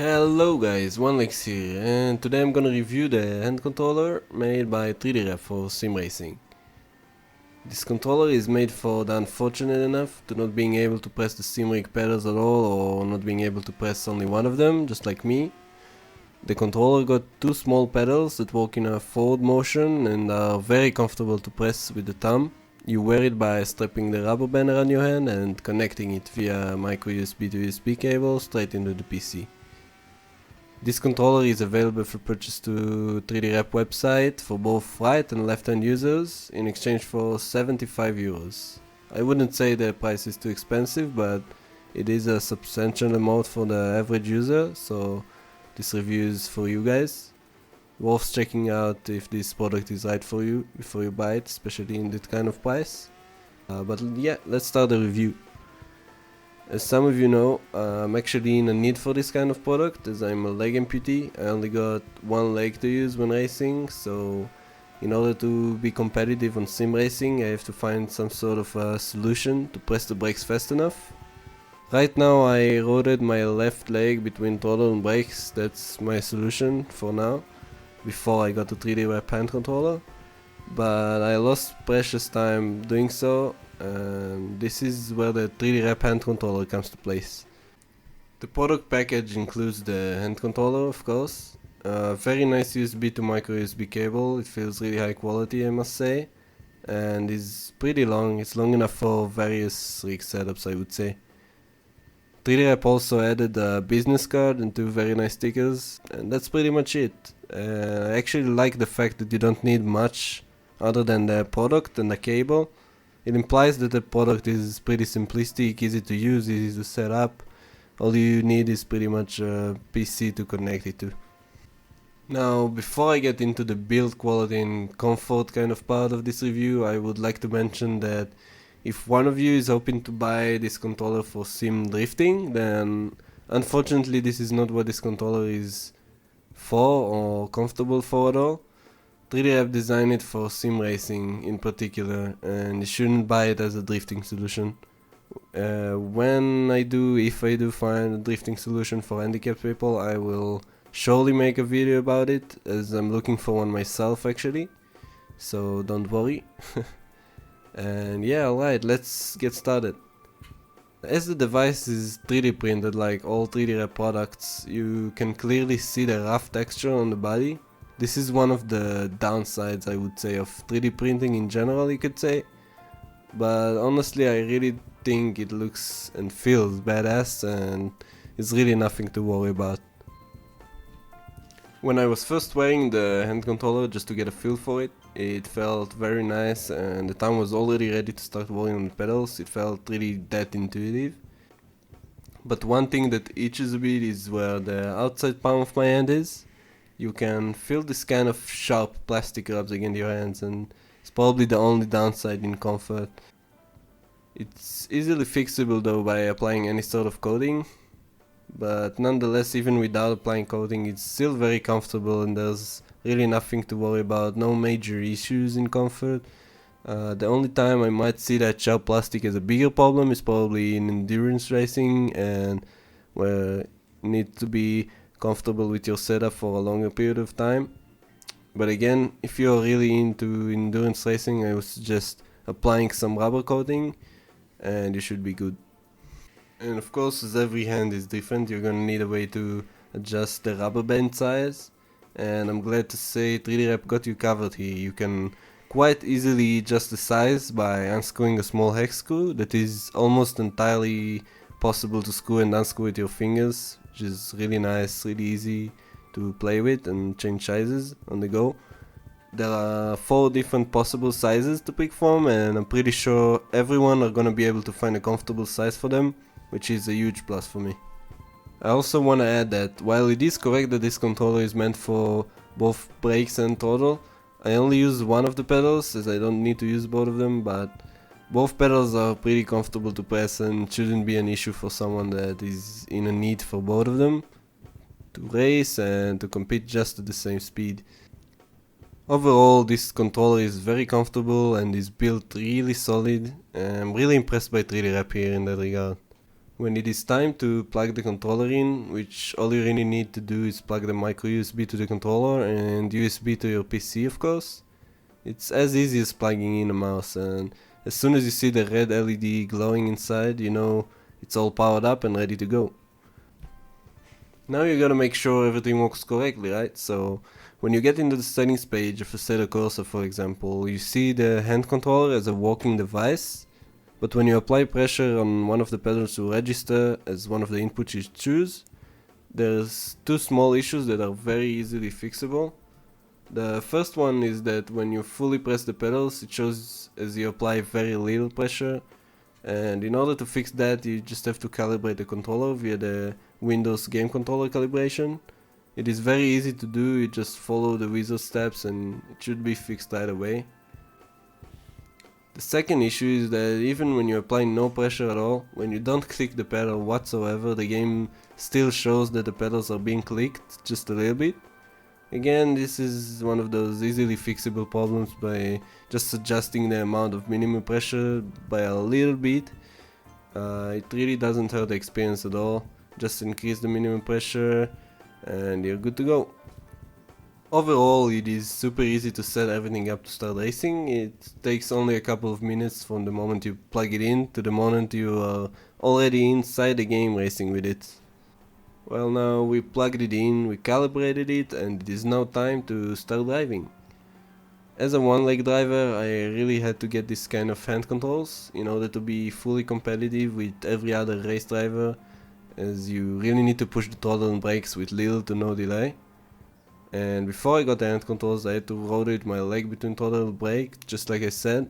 Hello guys, OneLeg here, and today I'm gonna review the hand controller made by 3D for sim racing. This controller is made for the unfortunate enough to not being able to press the sim rig pedals at all, or not being able to press only one of them, just like me. The controller got two small pedals that work in a forward motion and are very comfortable to press with the thumb. You wear it by strapping the rubber band around your hand and connecting it via micro USB to USB cable straight into the PC. This controller is available for purchase to 3DRep website for both right and left hand users in exchange for 75 euros. I wouldn't say the price is too expensive, but it is a substantial amount for the average user, so this review is for you guys. Worth checking out if this product is right for you before you buy it, especially in that kind of price. But yeah, let's start the review. As some of you know, I'm actually in a need for this kind of product, as I'm a leg amputee. I only got one leg to use when racing, so in order to be competitive on sim racing I have to find some sort of a solution to press the brakes fast enough. Right now I rotated my left leg between throttle and brakes. That's my solution for now, before I got a 3DRep hand controller. But I lost precious time doing so, and this is where the 3DRep hand controller comes to place. The product package includes the hand controller, of course, a very nice USB to micro USB cable. It feels really high quality, I must say, and is pretty long. It's long enough for various rig setups, I would say. 3DRep also added a business card and two very nice stickers, and that's pretty much it. I actually like the fact that you don't need much other than the product and the cable. It implies that the product is pretty simplistic, easy to use, easy to set up. All you need is pretty much a PC to connect it to. Now, before I get into the build quality and comfort kind of part of this review, I would like to mention that if one of you is hoping to buy this controller for sim drifting, then unfortunately this is not what this controller is for or comfortable for at all. 3DRep designed it for sim racing in particular, and you shouldn't buy it as a drifting solution. If I do find a drifting solution for handicapped people, I will surely make a video about it, as I'm looking for one myself actually, so don't worry. And yeah, alright, let's get started. As the device is 3D printed like all 3DRep products, you can clearly see the rough texture on the body. This is one of the downsides, I would say, of 3D printing in general, you could say. But honestly, I really think it looks and feels badass, and it's really nothing to worry about. When I was first wearing the hand controller just to get a feel for it, it felt very nice, and the time was already ready to start working on the pedals. It felt really that intuitive. But one thing that itches a bit is where the outside palm of my hand is. You can feel this kind of sharp plastic rubs against your hands, and it's probably the only downside in comfort. It's easily fixable though by applying any sort of coating, but nonetheless, even without applying coating, it's still very comfortable and there's really nothing to worry about, no major issues in comfort. The only time I might see that sharp plastic as a bigger problem is probably in endurance racing, and where you need to be comfortable with your setup for a longer period of time. But again, if you're really into endurance racing, I would suggest applying some rubber coating and you should be good. And of course, as every hand is different, you're gonna need a way to adjust the rubber band size, and I'm glad to say 3DRep got you covered here. You can quite easily adjust the size by unscrewing a small hex screw that is almost entirely possible to screw and unscrew with your fingers, which is really nice, really easy to play with and change sizes on the go. There are 4 different possible sizes to pick from, and I'm pretty sure everyone are gonna be able to find a comfortable size for them, which is a huge plus for me. I also wanna add that while it is correct that this controller is meant for both brakes and throttle, I only use one of the pedals as I don't need to use both of them, but both pedals are pretty comfortable to press and shouldn't be an issue for someone that is in a need for both of them to race and to compete just at the same speed. Overall, this controller is very comfortable and is built really solid, and I'm really impressed by 3DRep here in that regard. When it is time to plug the controller in, which all you really need to do is plug the micro USB to the controller and USB to your PC, of course. It's as easy as plugging in a mouse, and as soon as you see the red LED glowing inside, you know it's all powered up and ready to go. Now you gotta make sure everything works correctly, right? So when you get into the settings page of a Stator Cursor, for example, you see the hand controller as a working device, but when you apply pressure on one of the pedals to register as one of the inputs you choose, there's two small issues that are very easily fixable. The first one is that when you fully press the pedals, it shows as you apply very little pressure, and in order to fix that, you just have to calibrate the controller via the Windows game controller calibration. It is very easy to do, you just follow the wizard steps and it should be fixed right away. The second issue is that even when you apply no pressure at all, when you don't click the pedal whatsoever, the game still shows that the pedals are being clicked just a little bit. Again, this is one of those easily fixable problems by just adjusting the amount of minimum pressure by a little bit. It really doesn't hurt the experience at all. Just increase the minimum pressure and you're good to go. Overall, it is super easy to set everything up to start racing. It takes only a couple of minutes from the moment you plug it in to the moment you are already inside the game racing with it. Well, now we plugged it in, we calibrated it, and it is now time to start driving. As a OneLeg driver, I really had to get this kind of hand controls in order to be fully competitive with every other race driver, as you really need to push the throttle and brakes with little to no delay. And before I got the hand controls, I had to rotate my leg between throttle and brake, just like I said.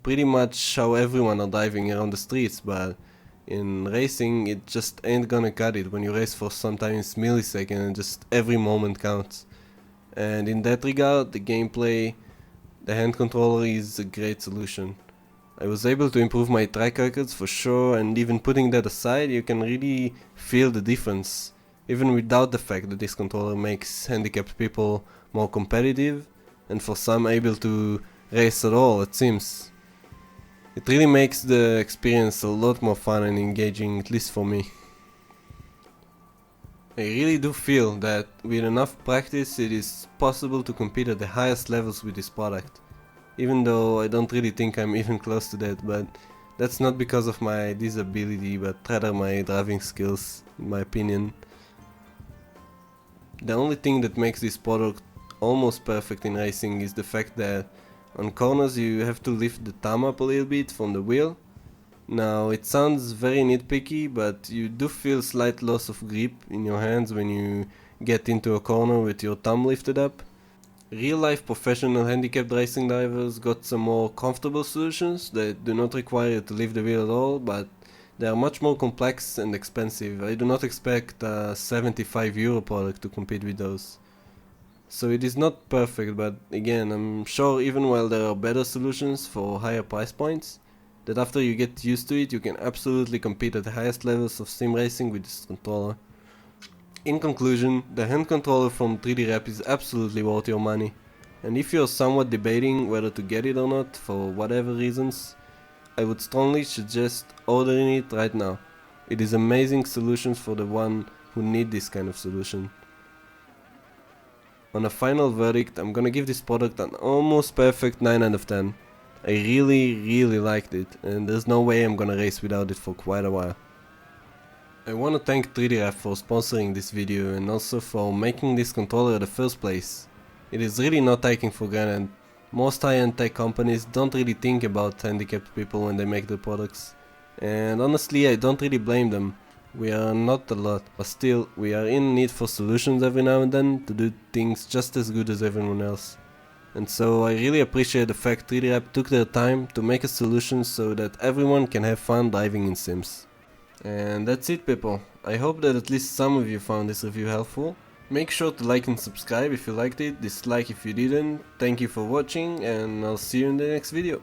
Pretty much how everyone are driving around the streets, but in racing it just ain't gonna cut it when you race for sometimes milliseconds and just every moment counts. And in that regard, the gameplay, the hand controller is a great solution. I was able to improve my track records for sure, and even putting that aside, you can really feel the difference, even without the fact that this controller makes handicapped people more competitive, and for some able to race at all, it seems. It really makes the experience a lot more fun and engaging, at least for me. I really do feel that with enough practice it is possible to compete at the highest levels with this product. Even though I don't really think I'm even close to that, but that's not because of my disability, but rather my driving skills, in my opinion. The only thing that makes this product almost perfect in racing is the fact that on corners you have to lift the thumb up a little bit from the wheel. Now it sounds very nitpicky, but you do feel slight loss of grip in your hands when you get into a corner with your thumb lifted up. Real life professional handicapped racing drivers got some more comfortable solutions that do not require you to lift the wheel at all, but they are much more complex and expensive. I do not expect a €75 product to compete with those. So it is not perfect, but again, I'm sure even while there are better solutions for higher price points, that after you get used to it, you can absolutely compete at the highest levels of sim racing with this controller. In conclusion, the hand controller from 3D Rep is absolutely worth your money, and if you're somewhat debating whether to get it or not for whatever reasons, I would strongly suggest ordering it right now. It is amazing solutions for the one who need this kind of solution. On a final verdict, I'm gonna give this product an almost perfect 9 out of 10. I really liked it, and there's no way I'm gonna race without it for quite a while. I wanna thank 3D Rep for sponsoring this video and also for making this controller in the first place. It is really not taken for granted. Most high-end tech companies don't really think about handicapped people when they make their products. And honestly, I don't really blame them. We are not a lot, but still, we are in need for solutions every now and then to do things just as good as everyone else. And so I really appreciate the fact 3D Rep took their time to make a solution so that everyone can have fun diving in sims. And that's it, people. I hope that at least some of you found this review helpful. Make sure to like and subscribe if you liked it, dislike if you didn't. Thank you for watching, and I'll see you in the next video.